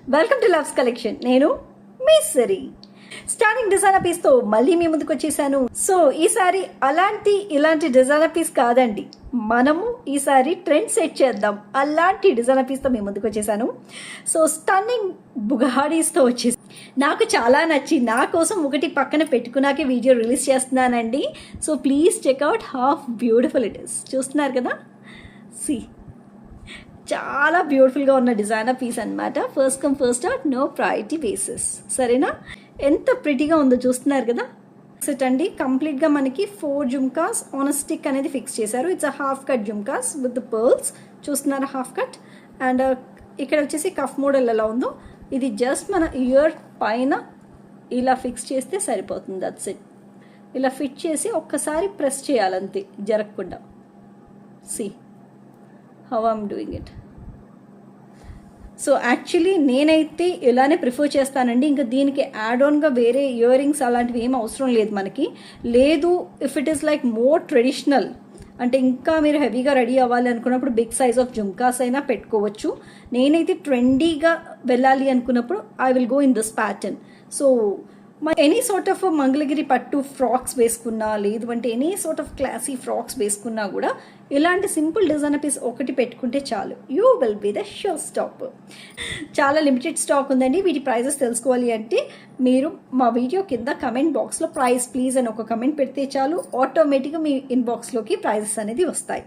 Welcome to loves collection. నేను మీ సరి starting designer పీస్తో మళ్ళీ మీ ముందుకు వచ్చేసాను. సో ఈసారి ఇలాంటి డిజైనర్ పీస్ కాదండి, మనము ఈసారి ట్రెండ్ సెట్ చేద్దాం. అలాంటి డిజైనర్ పీస్తో మీ ముందుకు వచ్చేసాను. సో స్టన్నింగ్ బుగాడీస్తో వచ్చేసి నాకు చాలా నచ్చి నా కోసం ఒకటి పక్కన పెట్టుకున్నాకే వీడియో రిలీజ్ చేస్తున్నానండి. So please check out how beautiful it is. చూస్తున్నారు కదా, సి చాలా బ్యూటిఫుల్గా ఉన్న డిజైనర్ పీస్ అనమాట. First come first out, no priority basis. సరేనా, ఎంత ప్రిటీగా ఉందో చూస్తున్నారు కదా. సెట్ అండి, కంప్లీట్గా మనకి 4 జుమ్కాస్ ఆన్ స్టిక్ అనేది ఫిక్స్ చేశారు. It's a half cut jhumkas with the pearls. చూస్తున్నారు, హాఫ్ కట్. అండ్ ఇక్కడ వచ్చేసి కఫ్ మోడల్ ఎలా ఉందో, ఇది జస్ట్ మన ఇయర్ పైన ఇలా ఫిక్స్ చేస్తే సరిపోతుంది. That's it. ఇలా ఫిట్ చేసి ఒక్కసారి ప్రెస్ చేయాలంతే, జరగకుండా. See how I'm doing it. So actually నేనైతే ఇలానే ప్రిఫర్ చేస్తానండి. ఇంకా దీనికి యాడ్ ఆన్గా వేరే ఇయర్ రింగ్స్ అలాంటివి ఏం అవసరం లేదు మనకి. లేదు, if it is like more traditional అంటే ఇంకా మీరు హెవీగా రెడీ అవ్వాలి అనుకున్నప్పుడు బిగ్ సైజ్ ఆఫ్ జుమ్కాస్ అయినా పెట్టుకోవచ్చు. నేనైతే ట్రెండీగా వెళ్ళాలి అనుకున్నప్పుడు I will go in this pattern. So any sort of Mangalagiri పట్టు ఫ్రాక్స్ వేసుకున్నా, లేదు అంటే any sort of classy frocks వేసుకున్నా కూడా ఇలాంటి సింపుల్ డిజైనర్ పీస్ ఒకటి పెట్టుకుంటే చాలు. You will be the show stop. చాలా లిమిటెడ్ స్టాక్ ఉందండి. వీటి ప్రైజెస్ తెలుసుకోవాలి అంటే మీరు మా వీడియో కింద కమెంట్ బాక్స్లో ప్రైస్ ప్లీజ్ అని ఒక కమెంట్ పెడితే చాలు, ఆటోమేటిక్గా మీ ఇన్బాక్స్లోకి ప్రైజెస్ అనేది వస్తాయి.